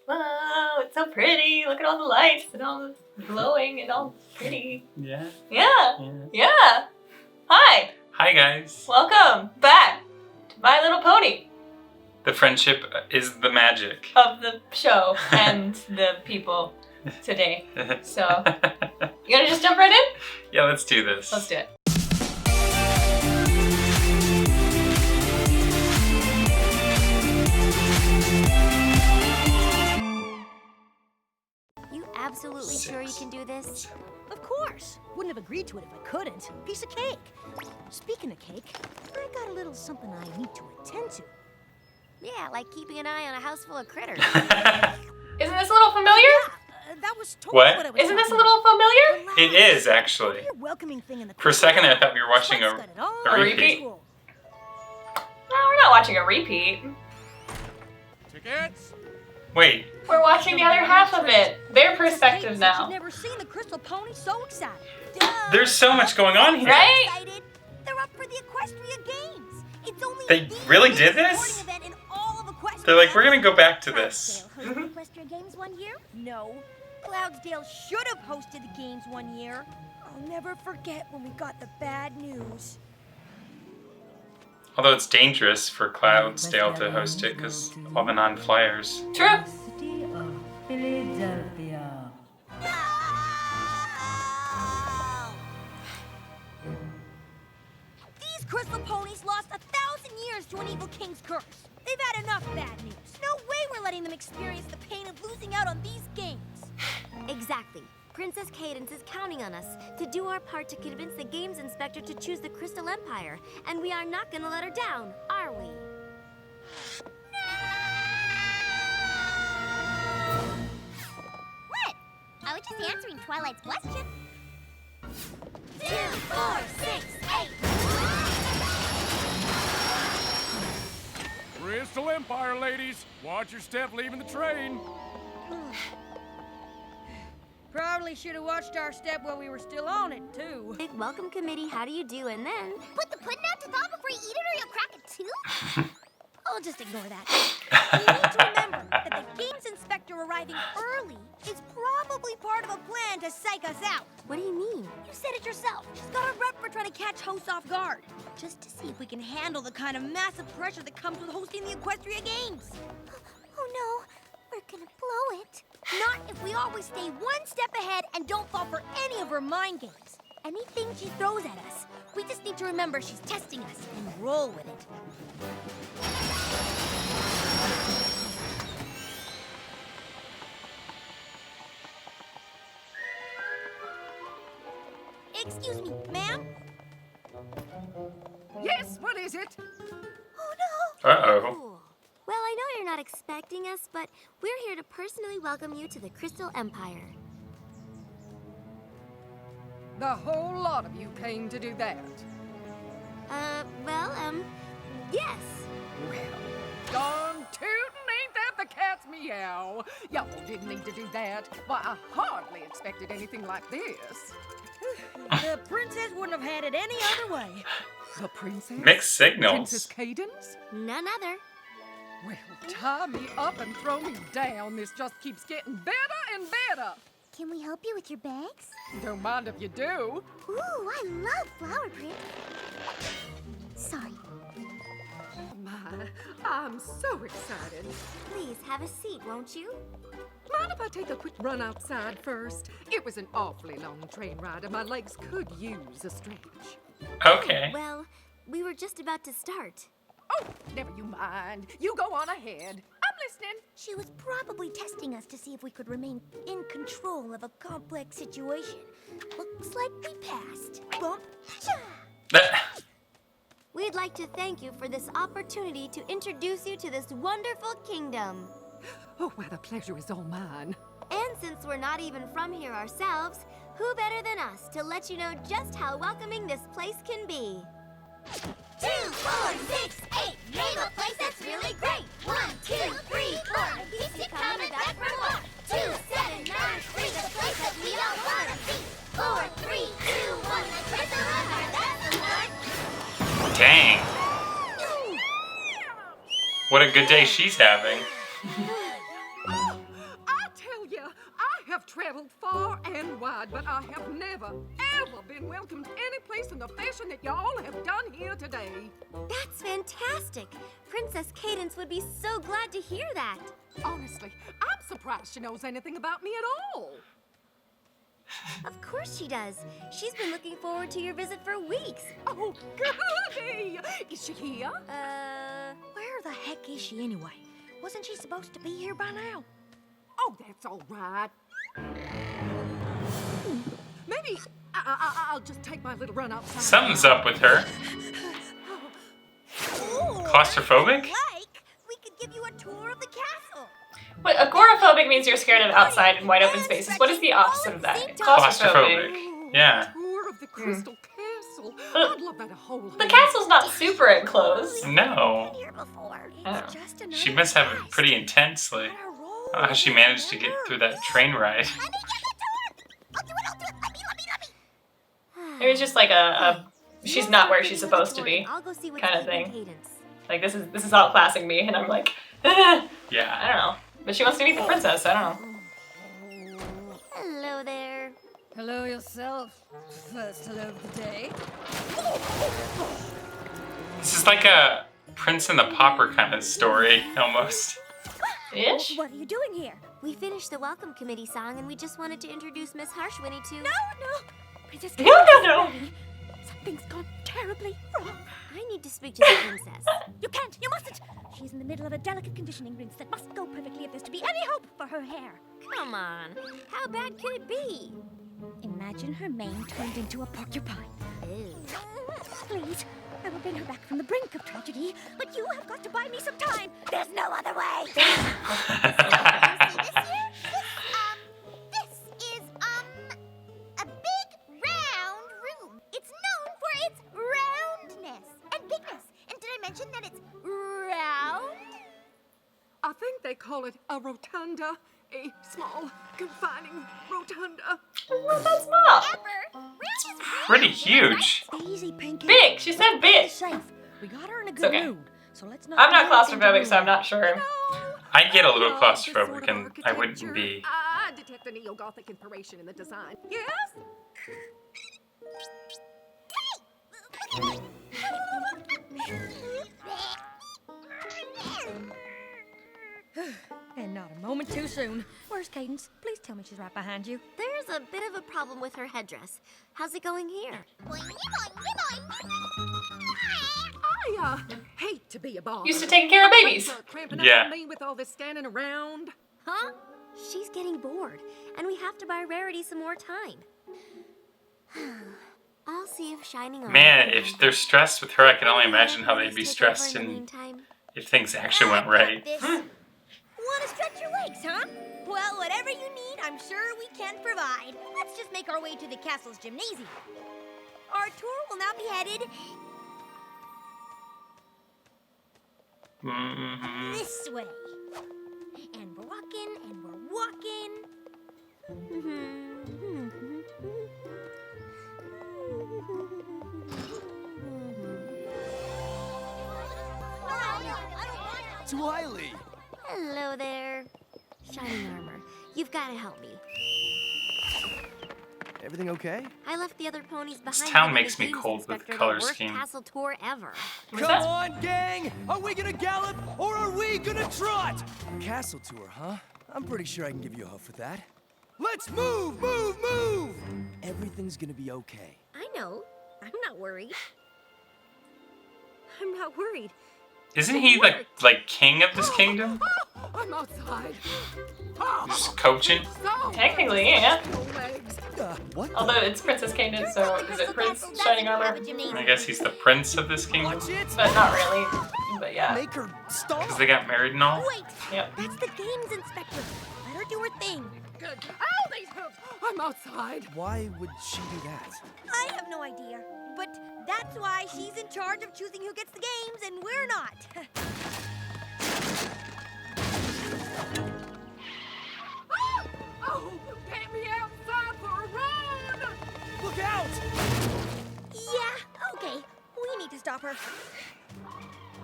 Wow, it's so pretty. Look at all the lights and all the glowing and all pretty. Yeah. Yeah. Hi. Hi, guys. Welcome back to My Little Pony. The friendship is the magic Of the show and the people today. So, you gonna just jump right in? Yeah, let's do this. Let's do it. You absolutely sure you can do this? Of course. Wouldn't have agreed to it if I couldn't. Piece of cake. Speaking of cake, I got a little something I need to attend to. Yeah, like keeping an eye on a house full of critters. Isn't this a little familiar? Yeah, that was totally What? what I was Isn't this a talking little familiar? about. It is, actually. Your welcoming thing in the For a second, I thought we were watching Spike's got it all a under repeat. control. No, we're not watching a repeat. Tickets? Wait, We're watching the other half of it. Their Mrs. perspective Kate said now. She'd never seen the crystal pony so excited. there's so much going on here. Right? Excited? They're up for the Equestria Games. It's only They the really biggest did this? sporting event in all of Equestria. They're like, we're gonna go back to this. Cloudsdale hosted Equestria Games one year? No. Cloudsdale should have hosted the games one year. I'll never forget when we got the bad news. Although it's dangerous for Cloudsdale to host it because all the non-flyers. True. City of Philadelphia. These crystal ponies lost 1,000 years to an evil king's curse. They've had enough bad news. No way we're letting them experience the pain of losing out on these games. Exactly. Princess Cadence is counting on us to do our part to convince the games inspector to choose the Crystal Empire. And we are not gonna let her down, are we? What? I was just answering Twilight's question. 2, 4, 6, 8. Crystal Empire, ladies. Watch your step leaving the train. Probably should have watched our step while we were still on it, too. Big welcome committee, how do you do? And then Put the pudding out to thaw before you eat it or you'll crack a tooth? I'll just ignore that. We need to remember that the games inspector arriving early is probably part of a plan to psych us out. what do you mean? You said it yourself. She's got a rep for trying to catch hosts off guard. Just to see if we can handle the kind of massive pressure that comes with hosting the Equestria Games. Oh no, we're gonna blow it. Not if we always stay one step ahead and don't fall for any of her mind games. Anything she throws at us, we just need to remember she's testing us and roll with it. Excuse me, ma'am? Yes, what is it? Oh no! Uh-oh. Cool. Well, I know you're not expecting us, but we're here to personally welcome you to the Crystal Empire. The whole lot of you came to do that. Yes. Well, darn tootin', ain't that the cat's meow? Y'all didn't need to do that. Why, I hardly expected anything like this. The princess wouldn't have had it any other way. The princess? Mixed Princess signals. Cadence? None other. Well, tie me up and throw me down. This just keeps getting better and better. Can we help you with your bags? Don't mind if you do. Ooh, I love flower print. Sorry. My, I'm so excited. Please have a seat, won't you? Mind if I take a quick run outside first? It was an awfully long train ride and my legs could use a stretch. Okay. Well, we were just about to start. Oh, never you mind. You go on ahead. I'm listening. She was probably testing us to see if we could remain in control of a complex situation. Looks like we passed. Bump. We'd like to thank you for this opportunity to introduce you to this wonderful kingdom. Oh, well, the pleasure is all mine. And since we're not even from here ourselves, who better than us to let you know just how welcoming this place can be? 2, 4, 6, 8. Name a place that's really great. 1, 2, 3, 4. Keeps you coming back for more. 2, 7, 9, 3. The place that we don't want to see. 4, 3, 2, 1. The Crystal Empire, that's the one. Dang. What a good day she's having. Oh, yeah, I have traveled far and wide, but I have never, ever been welcomed any place in the fashion that y'all have done here today. That's fantastic. Princess Cadence would be so glad to hear that. Honestly, I'm surprised she knows anything about me at all. Of course she does. She's been looking forward to your visit for weeks. Oh, goody! Is she here? Where the heck is she anyway? Wasn't she supposed to be here by now? Oh, that's all right. Maybe I'll just take my little run outside. Something's up with her. Claustrophobic? Like, we could give you a tour of the castle. Wait, agoraphobic means you're scared of outside and wide open spaces. What is the opposite of that? Claustrophobic. Yeah. Tour of the Crystal Castle. I'd love that a whole The castle's not super enclosed. No. Here before. Oh. It's just another She must have it place. pretty intensely. Let her roll I don't know how she managed to get through that train ride. Let me get the tour. I'll do it. Let me. It was just like a she's not where she's supposed to be I'll go see what's kind of keeping thing. Cadence. Like this is outclassing me, and I'm like, I Yeah. don't know. But she wants to meet the princess. I don't know. Hello there. Hello yourself. First hello of the day. This is like a Prince and the Pauper kind of story, almost. Ish. What are you doing here? We finished the welcome committee song and we just wanted to introduce Miss Harshwinnie to... No. Princess No, Cadence no, is no. ready. Something's gone terribly wrong. I need to speak to the princess. You can't. You mustn't. She's in the middle of a delicate conditioning rinse that must go perfectly if there's to be any hope for her hair. Come on. How bad could it be? Imagine her mane turned into a porcupine. Ew. Please, I will bring her back from the brink of tragedy, but you have got to buy me some time. There's no other way. This is a big round room. It's known for its roundness and bigness. And did I mention that it's round? I think they call it a rotunda. A small, confining rotunda. Not that small. Pretty huge. Easy, Pinky. Big. She said big. Safe. We got her in a good okay. mood. So let's not I'm not do anything to claustrophobic, so I'm ruin not sure. I get a little No, claustrophobic, this sort of and I wouldn't architecture, be. I detect the neo-Gothic inspiration in the design. Yes? And not a moment too soon. Where's Cadence? Please tell me she's right behind you. There's a bit of a problem with her headdress. How's it going here? I hate to be a boss. Used to taking care of babies. Cramping Yeah. up on me with all this standing around. Huh? She's getting bored, and we have to buy Rarity some more time. I'll see if Shining Armor... Man, can if help. they're stressed with her, I can only imagine how they'd be Please take stressed over in the in meantime. if things actually went right. Want to stretch your legs, huh? Well, whatever you need, I'm sure we can provide. Let's just make our way to the castle's gymnasium. Our tour will now be headed Mm-hmm. this way. And we're walking, and we're walking. Twiley! Hello there. Shining Armor, you've got to help me. Everything okay? I left the other ponies behind. town during makes the me Games cold with Inspector, the color worst scheme. castle tour ever. Come on, gang! Are we gonna gallop or are we gonna trot? Castle tour, huh? I'm pretty sure I can give you a hoof with that. Let's move, move, move! Everything's gonna be okay. I know. I'm not worried. I'm not worried. Isn't he like king of this kingdom? I'm outside. Just coaching? So Technically, yeah. no legs. What? Although it's Princess Cadence, so is it Prince Shining Armor? I guess he's the prince of this kingdom. Watch it! But not really. But yeah. Make her stop! Because they got married and all? Wait! Yep. That's the Games Inspector. Let her do her thing. Good. Oh, these hooves! I'm outside. Why would she do that? I have no idea. But that's why she's in charge of choosing who gets the games and we're not. Oh, get me outside for a run! Look out! Yeah, okay. We need to stop her.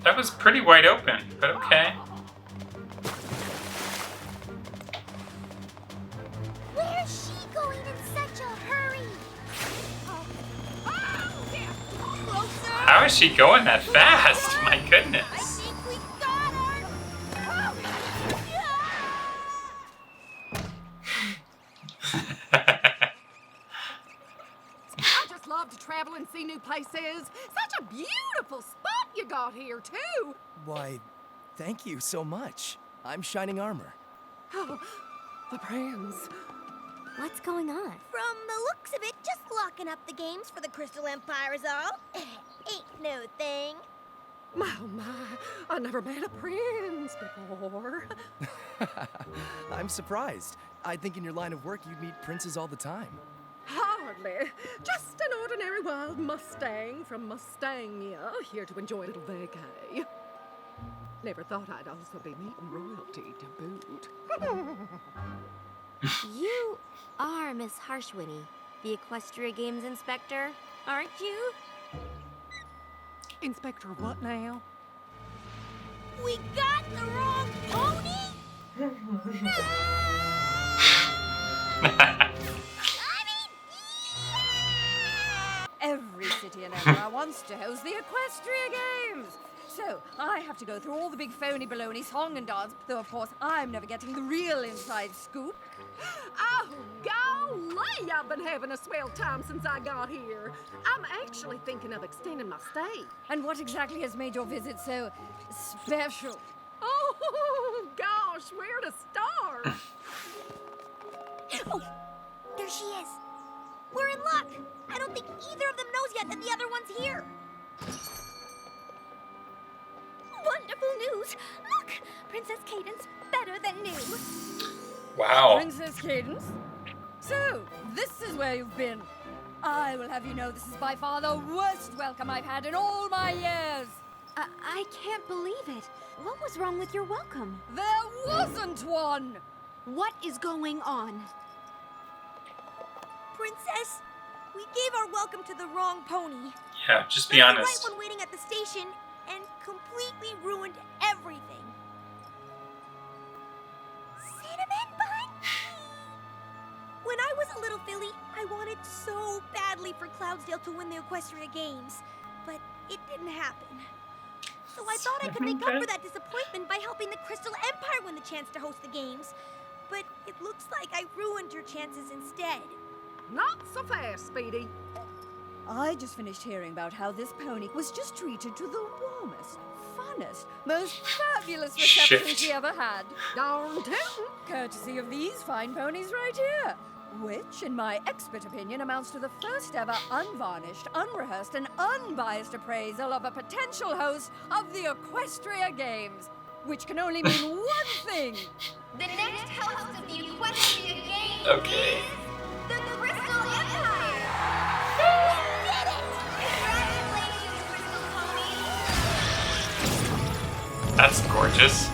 That was pretty wide open, but okay. is she going that fast? My I goodness. think we got her! I just love to travel and see new places. Such a beautiful spot you got here, too. Why, thank you so much. I'm Shining Armor. Oh, the prince. What's going on? From the looks of it, just locking up the games for the Crystal Empire is all. Ain't no thing. Oh, my. I never met a prince before. I'm surprised. I think in your line of work you'd meet princes all the time. Hardly. Just an ordinary wild Mustang from Mustangnia, here to enjoy a little vacay. Never thought I'd also be meeting royalty to boot. You are Miss Harshwinny, the Equestria Games inspector, aren't you? Inspector what now? We got the wrong pony? Every city and empire wants to host the Equestria Games. So, I have to go through all the big phony baloney song and dance, though of course I'm never getting the real inside scoop. Oh, golly, I've been having a swell time since I got here. I'm actually thinking of extending my stay. And what exactly has made your visit so special? Oh, gosh, where to start? Oh, there she is. We're in luck. I don't think either of them knows yet that the other one's here. Wonderful news. Look, Princess Cadence, better than new. Wow. Princess Cadence? So, this is where you've been. I will have you know this is by far the worst welcome I've had in all my years. I can't believe it. What was wrong with your welcome? There wasn't one. What is going on? Princess, we gave our welcome to the wrong pony. Yeah, just be Left honest. the right one waiting at the station and completely ruined everything. Cinnamon bun? When I was a little filly, I wanted so badly for Cloudsdale to win the Equestria Games, but it didn't happen. So I thought I could make up for that disappointment by helping the Crystal Empire win the chance to host the games. But it looks like I ruined your chances instead. Not so fast, Speedy. I just finished hearing about how this pony was just treated to the warmest, funnest, most fabulous reception Shit. she ever had. Darn tootin'. Courtesy of these fine ponies right here. Which, in my expert opinion, amounts to the first ever unvarnished, unrehearsed, and unbiased appraisal of a potential host of the Equestria Games. Which can only mean one thing. The next host of the Equestria Games Okay. is the Crystal Empire! We did it! Congratulations, Crystal Ponies! That's gorgeous.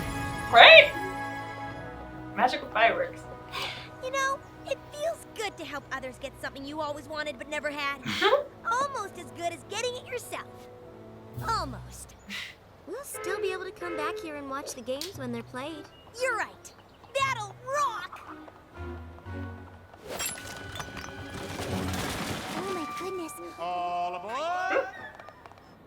Right? Magical fireworks. You know, it feels good to help others get something you always wanted but never had. Almost as good as getting it yourself. Almost. We'll still be able to come back here and watch the games when they're played. You're right. That'll rock! Oh my goodness. All aboard!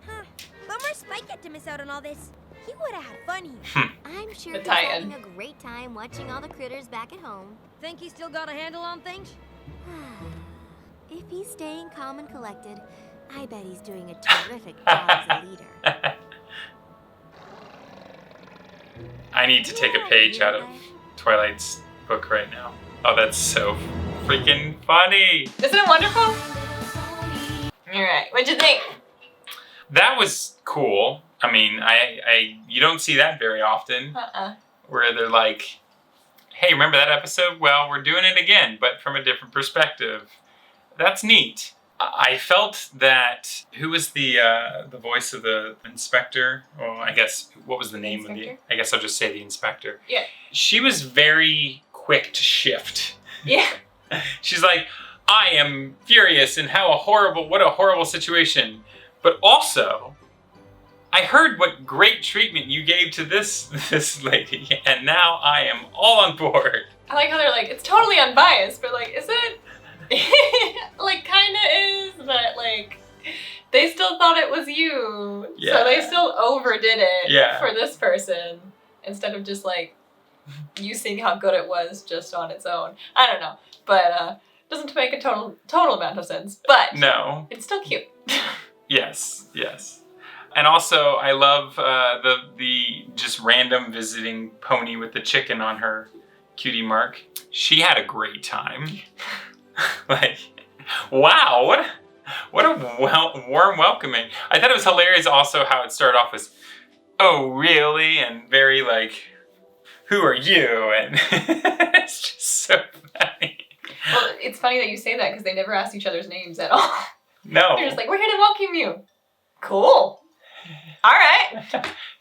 Huh. Bummer Spike had to miss out on all this. He would have had fun here. I'm sure The he's tie-in. having a great time watching all the critters back at home. Think he still got a handle on things? If he's staying calm and collected, I bet he's doing a terrific job as a leader. I need to take a page out of Twilight's book right now. Oh, that's so freaking funny. Isn't it wonderful? Alright, what'd you think? That was cool. I mean, you don't see that very often, where they're like, hey, remember that episode? Well, we're doing it again, but from a different perspective. That's neat. I felt that, who was the voice of the inspector? Well, I guess, what was the name of the, I guess I'll just say the inspector. Yeah. She was very quick to shift. Yeah. She's like, I am furious and what a horrible situation. But also, I heard what great treatment you gave to this lady, and now I am all on board. I like how they're like, it's totally unbiased, but like, is it? Like, kinda is, but like, They still thought it was you. Yeah. So they still overdid it for this person instead of just like you seeing how good it was just on its own. I don't know. But doesn't make a total amount of sense. But no. It's still cute. Yes. And also, I love the just random visiting pony with the chicken on her cutie mark. She had a great time. Like, wow, what a warm welcoming. I thought it was hilarious also how it started off as, oh, really? And very like, who are you? And it's just so funny. Well, it's funny that you say that because they never asked each other's names at all. No. They're just like, we're here to welcome you. Cool. All right.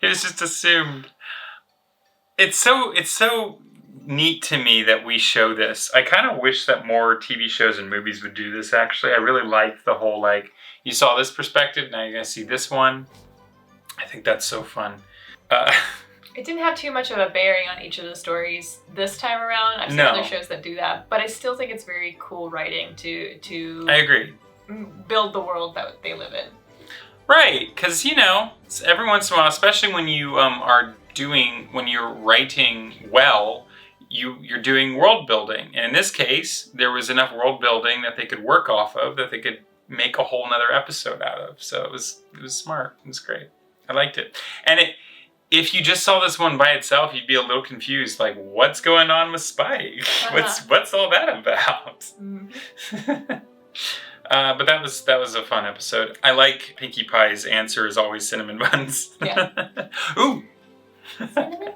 It was just assumed. It's so neat to me that we show this. I kind of wish that more TV shows and movies would do this, actually. I really like the whole, like, you saw this perspective, now you're going to see this one. I think that's so fun. It didn't have too much of a bearing on each of the stories this time around. I've seen other shows that do that, but I still think it's very cool writing to I agree. Build the world that they live in. Right, because, you know, every once in a while, especially when you when you're writing well, you're doing world building. And in this case, there was enough world building that they could work off of, that they could make a whole nother episode out of. So it was smart. It was great. I liked it. And if you just saw this one by itself, you'd be a little confused, like, what's going on with Spike? What's all that about? Mm-hmm. But that was a fun episode. I like Pinkie Pie's answer is always cinnamon buns. Yeah. Ooh. Cinnamon buns?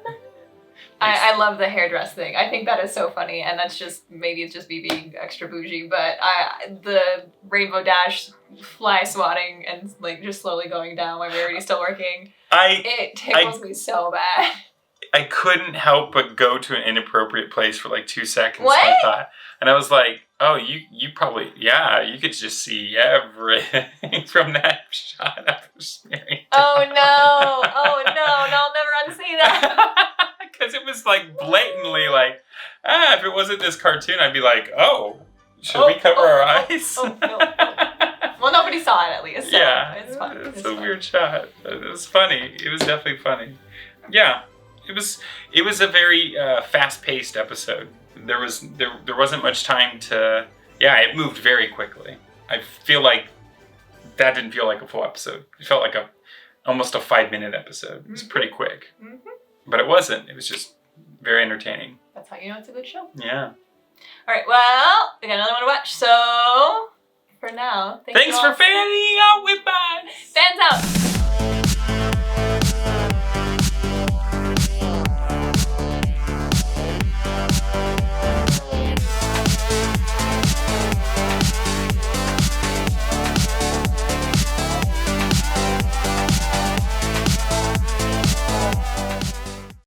I love the hairdress thing. I think that is so funny, and that's just, maybe it's just me being extra bougie, but the Rainbow Dash fly swatting and like just slowly going down while Rarity's still working. It tickles me so bad. I couldn't help but go to an inappropriate place for like 2 seconds. What? I thought, and I was like, oh, you probably, you could just see everything from that shot of her smearing. Oh no, I'll never unsee that. Because it was like blatantly like, if it wasn't this cartoon, I'd be like, should we cover our eyes? No. Well, nobody saw it at least. So yeah, it's fun. It's a weird shot. It was funny. It was definitely funny. Yeah, it was a very fast-paced episode. There wasn't much time to. Yeah, it moved very quickly. I feel like that didn't feel like a full episode. It felt like almost a 5-minute episode. It was pretty quick. Mm-hmm. But it wasn't. It was just very entertaining. That's how you know it's a good show. Yeah. All right. Well, we got another one to watch. So for now, thanks for fanning